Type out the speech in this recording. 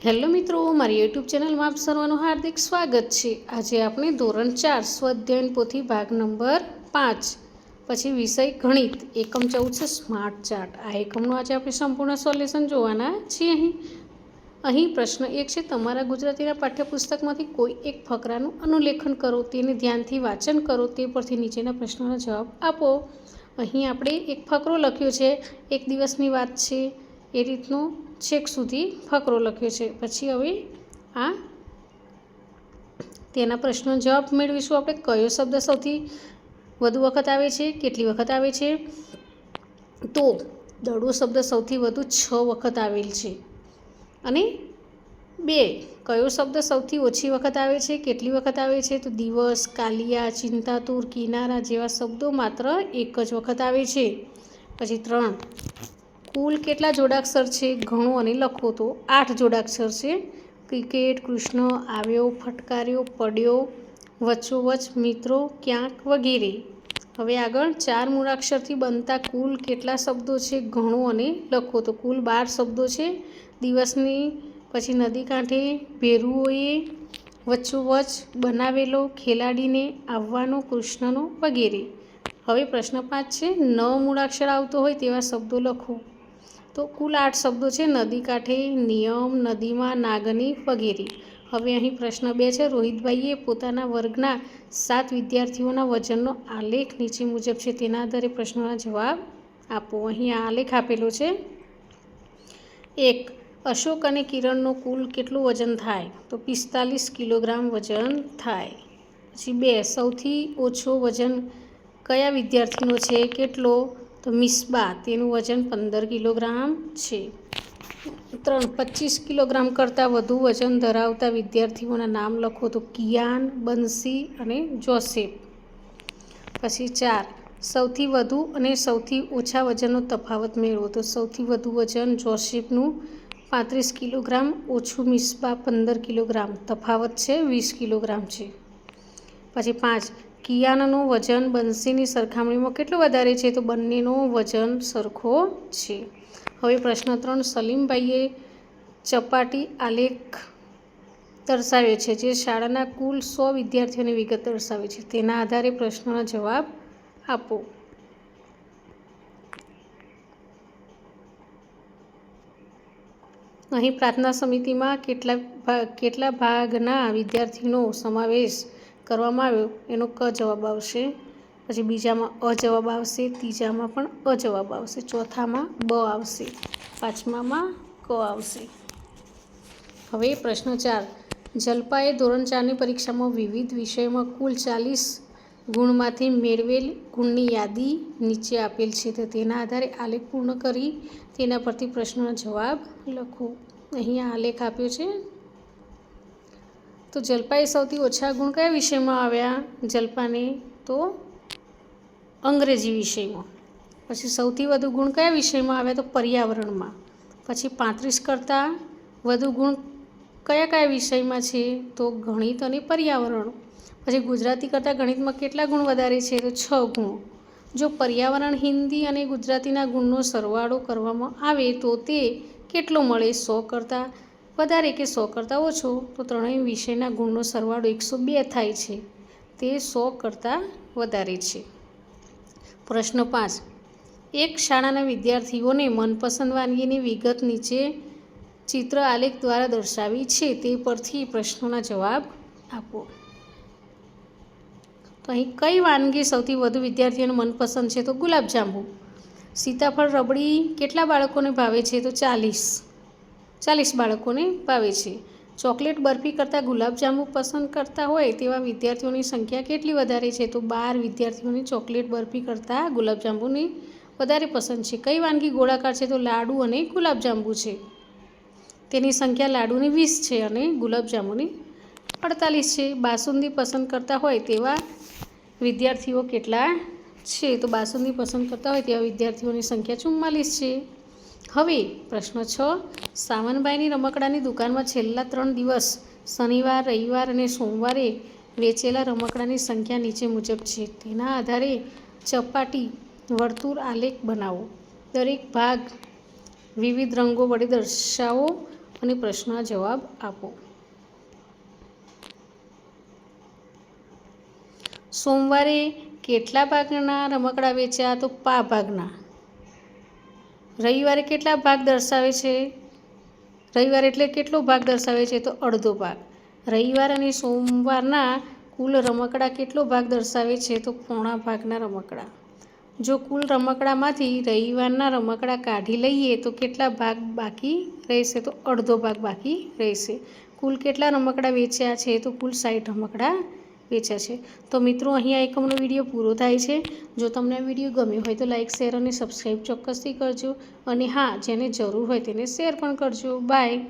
Hello મિત્રો, મારી YouTube ચેનલમાં આપ સર્વનું હાર્દિક સ્વાગત છે। આજે આપણે ધોરણ 4 સ્વાધ્યાયન પોથી ભાગ નંબર 5 પછી વિષય ગણિત એકમ 14 છે સ્માર્ટ ચાર્ટ। આ એકમનું આજે આપણે સંપૂર્ણ સોલ્યુશન જોવાના છીએ। અહીં પ્રશ્ન 1 છે, તમારા ગુજરાતીના પાઠ્યપુસ્તકમાંથી કોઈ એક ફકરાનું અનુલેખન કરો, તેને ધ્યાનથી વાંચન કરો, તે પરથી નીચેના પ્રશ્નોના જવાબ આપો। અહીં આપણે એક ફકરો લખ્યો છે, એક દિવસની વાત છે એ રીતનો છેક સુધી ફકરો લખ્યો છે। પછી હવે આ તેના પ્રશ્નનો જવાબ મેળવીશું આપણે। કયો શબ્દ સૌથી વધુ વખત આવે છે, કેટલી વખત આવે છે? તો દડો શબ્દ સૌથી વધુ 6 વખત આવેલ છે। અને 2, કયો શબ્દ સૌથી ઓછી વખત આવે છે, કેટલી વખત આવે છે? તો દિવસ, કાલિયા, ચિંતાતુર, કિનારા જેવા શબ્દો માત્ર 1 જ વખત આવે છે। પછી 3, કુલ કેટલા જોડાક્ષર છે? ગણો અને લખો। તો 8 જોડાક્ષર છે। ક્રિકેટ, કૃષ્ણ, આવ્યો, ફટકાર્યો, પડ્યો, વચ્ચોવચ, મિત્રો, ક્યાંક વગેરે। હવે આગળ 4 મૂળાક્ષરથી બનતા કુલ કેટલા શબ્દો છે? ગણો અને લખો। તો કુલ 12 શબ્દો છે। દિવસની, પછી નદી કાંઠે, ભેરુઓએ, વચ્ચોવચ, બનાવેલો, ખેલાડીને, આવવાનો, કૃષ્ણનો વગેરે। હવે પ્રશ્ન 5 છે, 9 મૂળાક્ષર આવતો હોય તેવા શબ્દો લખો। તો કુલ 8 શબ્દો છે, નદી કાંઠે, નિયમ, નદીમાં, નાગની વગેરે। હવે અહીં પ્રશ્ન 2 છે, રોહિતભાઈએ પોતાના વર્ગના 7 વિદ્યાર્થીઓના વજનનો આલેખ નીચે મુજબ છે, તેના આધારે પ્રશ્નોના જવાબ આપો। અહીં આલેખ આપેલો છે। 1, અશોક અને કિરણનો કુલ કેટલું વજન થાય? તો 45 કિલોગ્રામ વજન થાય। પછી 2, સૌથી ઓછો વજન કયા વિદ્યાર્થીનો છે? કેટલો? તો મિસ્બા, તેનું વજન 15 કિલોગ્રામ છે। 3, 25 કિલોગ્રામ કરતાં વધુ વજન ધરાવતા વિદ્યાર્થીઓના નામ લખો। તો કિયાન, બંસી અને જોસેફ। પછી 4, સૌથી વધુ અને સૌથી ઓછા વજનનો તફાવત મેળવો। તો સૌથી વધુ વજન જોસેફનું 35 કિલોગ્રામ, ઓછું મિસ્બા 15 કિલોગ્રામ, તફાવત છે 20 કિલોગ્રામ છે। પછી 5, કિયાનનો વજન બંસીની સરખામણીમાં કેટલું વધારે છે? તો બંનેનો વજન સરખો છે। હવે પ્રશ્ન 3, સલીમભાઈએ ચપાટી આલેખ દર્શાવ્યો છે, જે શાળાના કુલ 100 વિદ્યાર્થીઓની વિગત દર્શાવે છે, તેના આધારે પ્રશ્નોના જવાબ આપો। અહીં પ્રાર્થના સમિતિમાં કેટલા ભાગના વિદ્યાર્થીનો સમાવેશ કરવામાં આવ્યો એનો ક જવાબ આવશે। પછી બીજામાં અ જવાબ આવશે, ત્રીજામાં પણ અ જવાબ આવશે, ચોથામાં બ આવશે, પાંચમામાં ક આવશે। હવે પ્રશ્ન 4, જલ્પાએ ધોરણ 4ની પરીક્ષામાં વિવિધ વિષયોમાં કુલ 40 ગુણમાંથી મેળવેલ ગુણની યાદી નીચે આપેલ છે, તો તેના આધારે આલેખ પૂર્ણ કરી તેના પરથી પ્રશ્નોના જવાબ લખો। અહીં આલેખ આપ્યો છે। તો જલ્પાએ સૌથી ઓછા ગુણ કયા વિષયમાં આવ્યા? જલ્પાને તો અંગ્રેજી વિષયમાં। પછી સૌથી વધુ ગુણ કયા વિષયમાં આવ્યા? તો પર્યાવરણમાં। પછી 35 કરતાં વધુ ગુણ કયા વિષયમાં છે? તો ગણિત અને પર્યાવરણ। પછી ગુજરાતી કરતાં ગણિતમાં કેટલા ગુણ વધારે છે? તો 6 ગુણ। જો પર્યાવરણ, હિન્દી અને ગુજરાતીના ગુણનો સરવાળો કરવામાં આવે તો તે કેટલો મળે? 100 કરતાં વધારે કે 100 કરતાં ઓછો? તો ત્રણેય વિષયના ગુણનો સરવાળો 102 થાય છે, તે 100 કરતાં વધારે છે। પ્રશ્ન 5, એક શાળાના વિદ્યાર્થીઓને મનપસંદ વાનગીની વિગત નીચે ચિત્ર આલેખ દ્વારા દર્શાવી છે, તે પરથી પ્રશ્નોના જવાબ આપો। તો અહીં કઈ વાનગી સૌથી વધુ વિદ્યાર્થીઓને મનપસંદ છે? તો ગુલાબજાંબુ। સીતાફળ રબડી કેટલા બાળકોને ભાવે છે? તો 40 બાળકોને ભાવે છે। ચોકલેટ બરફી કરતાં ગુલાબજાંબુ પસંદ કરતા હોય તેવા વિદ્યાર્થીઓની સંખ્યા કેટલી વધારે છે? તો 12 વિદ્યાર્થીઓની ચોકલેટ બરફી કરતાં ગુલાબજાંબુની વધારે પસંદ છે। કઈ વાનગી ગોળાકાર છે? તો લાડુ અને ગુલાબજાંબુ છે, તેની સંખ્યા લાડુની 20 છે અને ગુલાબજાંબુની 48 છે। બાસુંદી પસંદ કરતા હોય તેવા વિદ્યાર્થીઓ કેટલા છે? તો બાસુંદી પસંદ કરતા હોય તેવા વિદ્યાર્થીઓની સંખ્યા 44 છે। હવે પ્રશ્ન 6, સાવનભાઈની રમકડાની દુકાનમાં છેલ્લા 3 દિવસ શનિવાર, રવિવાર અને સોમવારે વેચેલા રમકડાની સંખ્યા નીચે મુજબ છે, તેના આધારે ચપાટી વર્તુળ આલેખ બનાવો। દરેક ભાગ વિવિધ રંગો વડે દર્શાવો અને પ્રશ્નના જવાબ આપો. સોમવારે કેટલા ભાગના રમકડા વેચ્યા? તો 5 ભાગના. રવિવારે કેટલા ભાગ દર્શાવે છે? રવિવાર એટલે કેટલો ભાગ દર્શાવે છે? તો અડધો ભાગ. રવિવાર અને સોમવારના કુલ રમકડા કેટલો ભાગ દર્શાવે છે? તો પોણા ભાગના રમકડા. જો કુલ રમકડામાંથી રવિવારના રમકડા કાઢી લઈએ તો કેટલા ભાગ બાકી રહેશે? તો અડધો ભાગ બાકી રહેશે. કુલ કેટલા રમકડા વેચ્યા છે? તો કુલ 60 રમકડા વેચ્યા છે. તો મિત્રો, અહીંયા એકમનો વિડીયો પૂરો થાય છે. જો તમને આ વિડીયો ગમ્યો હોય તો લાઇક, શેર અને સબસ્ક્રાઈબ ચોક્કસથી કરજો. અને હા, જેને જરૂર હોય તેને શેર પણ કરજો. બાય.